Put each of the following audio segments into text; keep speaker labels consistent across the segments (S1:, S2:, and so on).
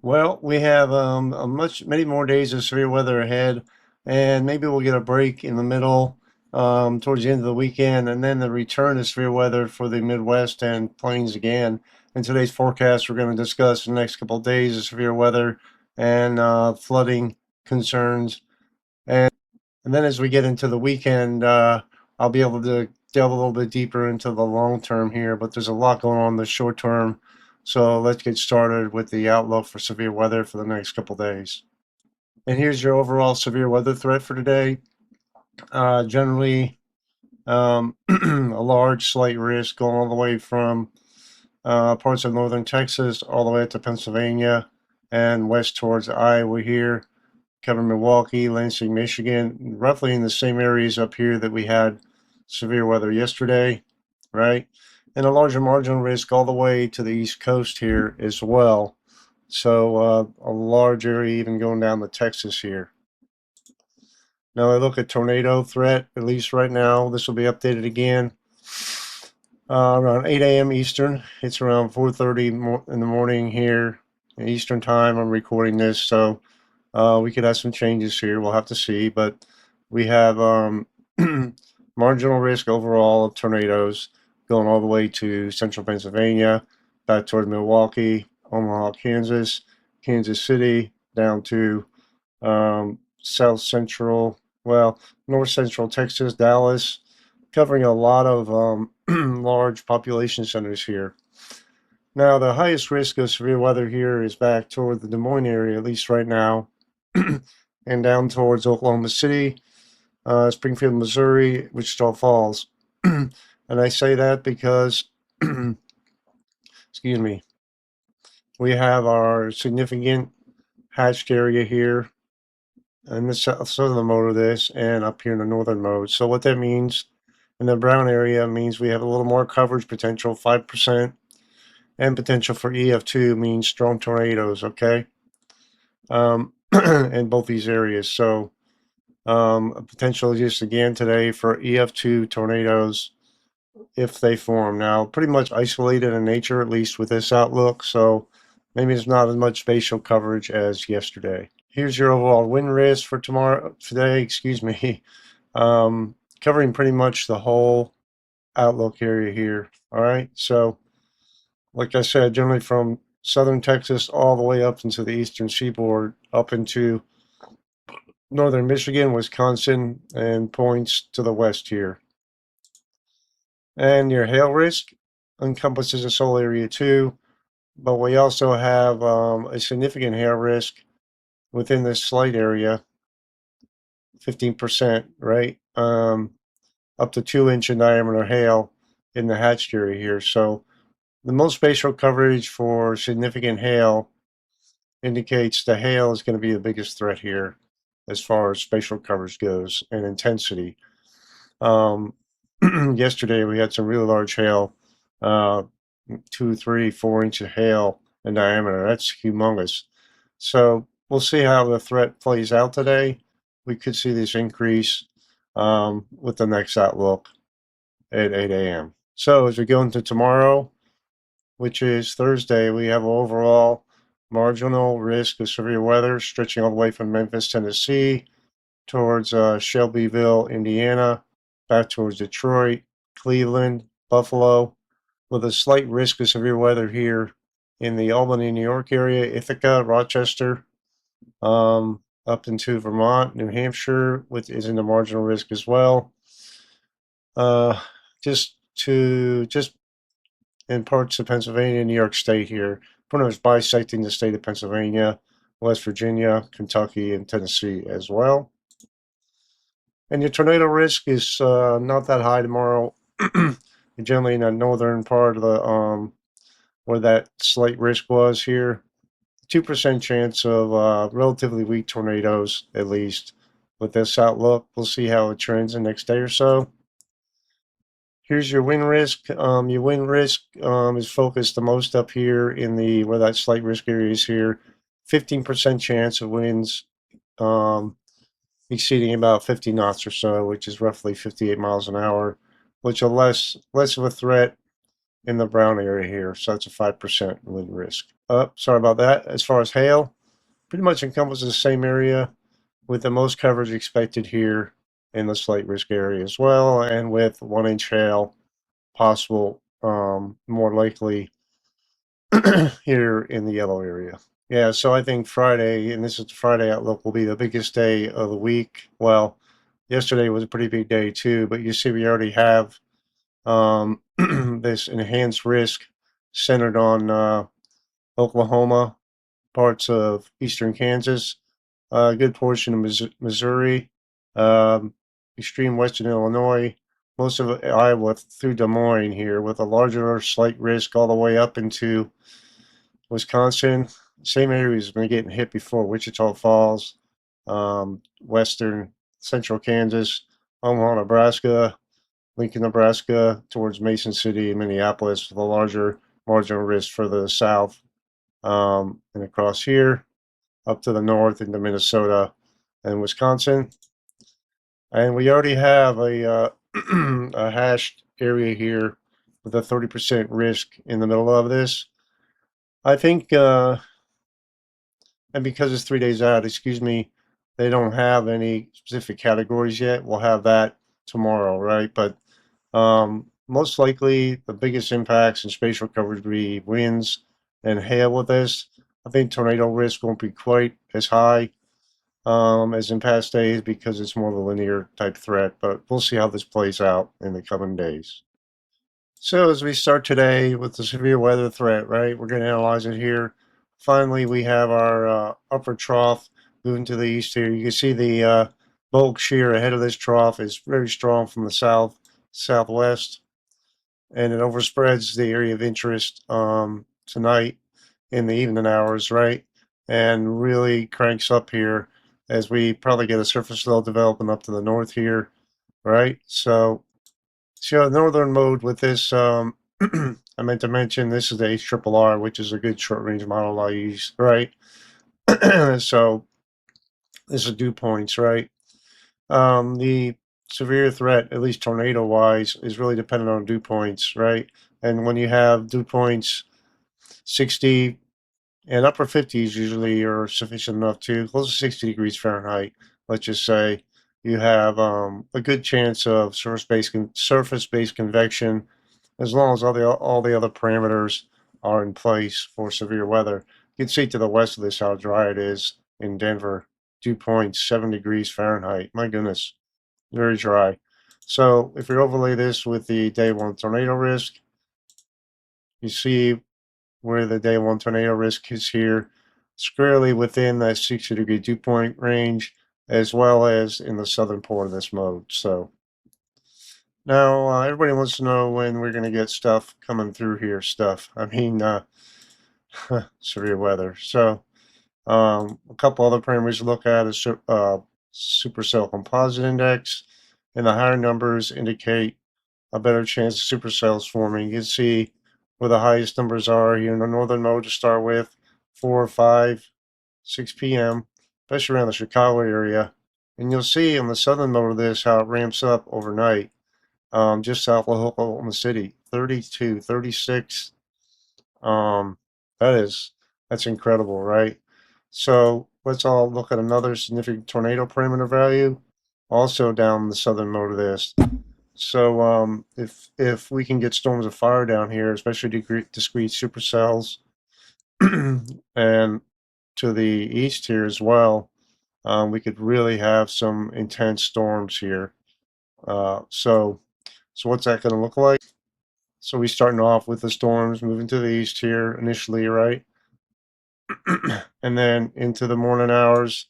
S1: Well, we have many more days of severe weather ahead, and maybe we'll get a break in the middle towards the end of the weekend, and then the return of severe weather for the Midwest and plains again. In today's forecast, we're going to discuss the next couple of days of severe weather and flooding concerns, and then as we get into the weekend, I'll be able to delve a little bit deeper into the long term here, but there's a lot going on in the short term. So let's get started with the outlook for severe weather for the next couple days. And here's your overall severe weather threat for today. Generally, a large slight risk going all the way from parts of northern Texas all the way up to Pennsylvania and west towards Iowa here, covering Milwaukee, Lansing, Michigan, roughly in the same areas up here that we had severe weather yesterday, right? And a larger marginal risk all the way to the East Coast here as well. So a large area even going down to Texas here. Now I look at tornado threat, at least right now. This will be updated again around 8 a.m. Eastern. It's around 4:30 in the morning here in Eastern time. I'm recording this, so we could have some changes here. We'll have to see, but we have marginal risk overall of tornadoes going all the way to central Pennsylvania, back toward Milwaukee, Omaha, Kansas, Kansas City, down to south central, well, north central Texas, Dallas, covering a lot of large population centers here. Now, the highest risk of severe weather here is back toward the Des Moines area, at least right now, and down towards Oklahoma City, Springfield, Missouri, Wichita Falls. And I say that because, excuse me, we have our significant hatched area here in the southern mode of this and up here in the northern mode. So what that means in the brown area means we have a little more coverage potential, 5%, and potential for EF2 means strong tornadoes, okay? In both these areas. So a potential just again today for EF2 tornadoes if they form. Now, pretty much isolated in nature, at least with this outlook. So maybe it's not as much spatial coverage as yesterday. Here's your overall wind risk for today, excuse me, covering pretty much the whole outlook area here. All right. So, like I said, generally from southern Texas all the way up into the eastern seaboard, up into northern Michigan, Wisconsin, and points to the west here. And your hail risk encompasses this whole area too, but we also have a significant hail risk within this slight area, 15%, right? Up to 2-inch in diameter hail in the hatched area here. So the most spatial coverage for significant hail indicates the hail is going to be the biggest threat here as far as spatial coverage goes and intensity. Yesterday we had some really large hail, 2, 3, 4 inch of hail in diameter. That's humongous. So we'll see how the threat plays out today. We could see this increase with the next outlook at 8 a.m. So as we go into tomorrow, which is Thursday, we have overall marginal risk of severe weather stretching all the way from Memphis, Tennessee, towards Shelbyville, Indiana, back towards Detroit, Cleveland, Buffalo, with a slight risk of severe weather here in the Albany, New York area, Ithaca, Rochester, up into Vermont, New Hampshire, which is in the marginal risk as well. Just in parts of Pennsylvania, New York State here, pretty much bisecting the state of Pennsylvania, West Virginia, Kentucky, and Tennessee as well. And your tornado risk is not that high tomorrow. Generally in the northern part of the where that slight risk was here. 2% chance of relatively weak tornadoes, at least with this outlook. We'll see how it trends the next day or so. Here's your wind risk. Your wind risk is focused the most up here in the where that slight risk area is here. 15% chance of winds exceeding about 50 knots or so, which is roughly 58 miles an hour, which are less of a threat in the brown area here. So that's a 5% wind risk. Sorry about that. As far as hail, pretty much encompasses the same area with the most coverage expected here in the slight risk area as well, and with 1-inch hail possible, more likely here in the yellow area. Yeah, so I think Friday, and this is the Friday outlook, will be the biggest day of the week. Well, yesterday was a pretty big day too, but you see we already have this enhanced risk centered on Oklahoma, parts of eastern Kansas, a good portion of Missouri, um, extreme western Illinois, most of Iowa through Des Moines here, with a larger slight risk all the way up into Wisconsin. Same areas have been getting hit before: Wichita Falls, western central Kansas, Omaha, Nebraska, Lincoln, Nebraska, towards Mason City and Minneapolis, with a larger marginal risk further south, and across here up to the north into Minnesota and Wisconsin. And we already have a hashed area here with a 30% risk in the middle of this. I think, and because it's 3 days out, excuse me, they don't have any specific categories yet. We'll have that tomorrow, right? But most likely the biggest impacts in spatial coverage will be winds and hail with this. I think tornado risk won't be quite as high as in past days because it's more of a linear type threat, but we'll see how this plays out in the coming days. So as we start today with the severe weather threat, right, we're going to analyze it here. Finally, we have our upper trough moving to the east here. You can see the bulk shear ahead of this trough is very strong from the south, southwest, and it overspreads the area of interest tonight in the evening hours, right, and really cranks up here as we probably get a surface low developing up to the north here, right? So northern mode with this, I meant to mention this is the HRRR, which is a good short range model I use, right? So this is dew points, right? The severe threat, at least tornado wise, is really dependent on dew points, right? And when you have dew points 60 and upper 50s usually are sufficient enough to close to 60 degrees Fahrenheit, let's just say, you have a good chance of surface-based convection, as long as all the other parameters are in place for severe weather. You can see to the west of this how dry it is in Denver, 2.7 degrees Fahrenheit. My goodness, very dry. So if you overlay this with the day one tornado risk, you see where the day one tornado risk is here, squarely within that 60-degree dew point range, as well as in the southern part of this mode. So now everybody wants to know when we're going to get stuff coming through here. I mean, severe weather. So a couple other parameters to look at is Supercell Composite Index, and the higher numbers indicate a better chance of supercells forming. You can see where the highest numbers are here in the northern mode to start with, 4, 5, 6 p.m., especially around the Chicago area. And you'll see in the southern mode of this how it ramps up overnight, just south of Oklahoma City, 32, 36. Um, that's incredible, right? So let's all look at another significant tornado parameter value, also down the southern mode of this. So if we can get storms of fire down here, especially discrete supercells, and to the east here as well, we could really have some intense storms here. So what's that going to look like? So we starting off with the storms moving to the east here initially, right? And then into the morning hours,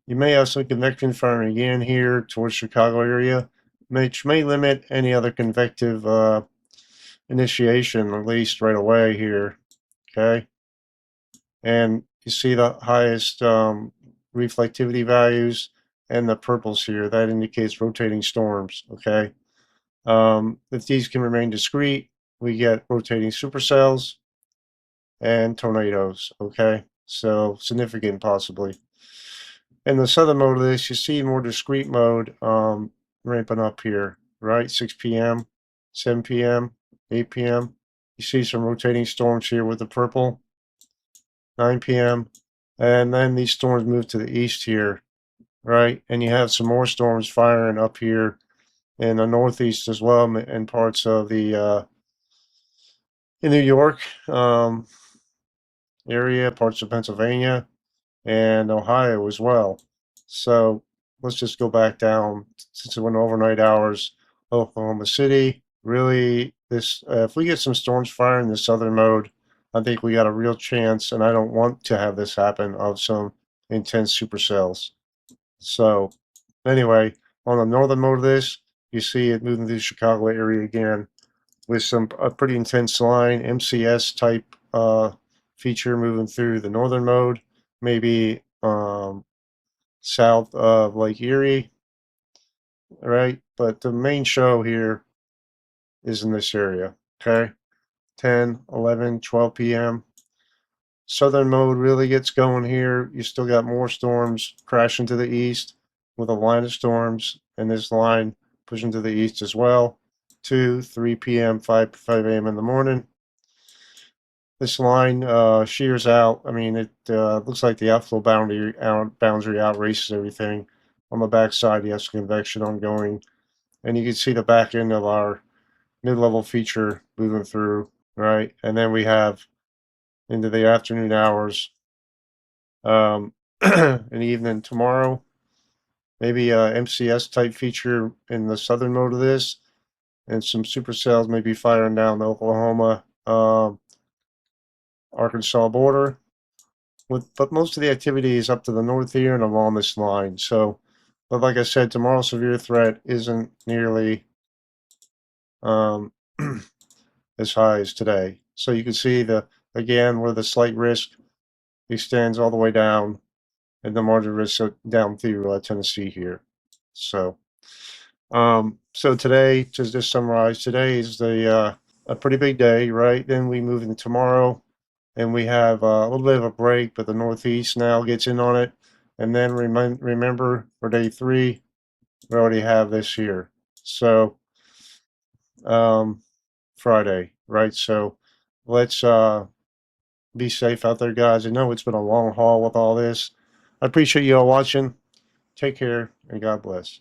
S1: you may have some convection firing again here towards Chicago area, which may limit any other convective initiation, at least right away here. Okay. And you see the highest reflectivity values and the purples here. That indicates rotating storms. Okay. If these can remain discrete, we get rotating supercells and tornadoes. Okay. So significant possibly. In the southern mode of this, you see more discrete mode ramping up here, right? 6 p.m., 7 p.m., 8 p.m. You see some rotating storms here with the purple, 9 p.m. And then these storms move to the east here, right? And you have some more storms firing up here in the northeast as well, in parts of the in New York area, parts of Pennsylvania, and Ohio as well. So let's just go back down since it went overnight hours. Oklahoma City, really, this if we get some storms firing in the southern mode, I think we got a real chance, and I don't want to have this happen, of some intense supercells. So anyway, on the northern mode of this, you see it moving through the Chicago area again with some a pretty intense line, MCS type feature moving through the northern mode, maybe south of Lake Erie, right? But the main show here is in this area, okay? 10, 11, 12 p.m. Southern mode really gets going here. You still got more storms crashing to the east with a line of storms, and this line pushing to the east as well. 2, 3 p.m., 5 a.m. in the morning. This line shears out. I mean, it looks like the outflow boundary outraces everything. On the backside, you have some convection ongoing, and you can see the back end of our mid-level feature moving through, right? And then we have into the afternoon hours, and evening tomorrow, maybe a MCS type feature in the southern mode of this, and some supercells maybe firing down the Oklahoma, Arkansas border. But most of the activity is up to the north here and along this line. So, but like I said, tomorrow's severe threat isn't nearly um, as high as today. So you can see again where the slight risk extends all the way down, and the margin of risk down through Tennessee here. So, so today, to just summarize, today is a pretty big day, right? Then we move into tomorrow, and we have a little bit of a break, but the Northeast now gets in on it. And then remember for day 3, we already have this here. So Friday, right? So let's be safe out there, guys. I know it's been a long haul with all this. I appreciate you all watching. Take care, and God bless.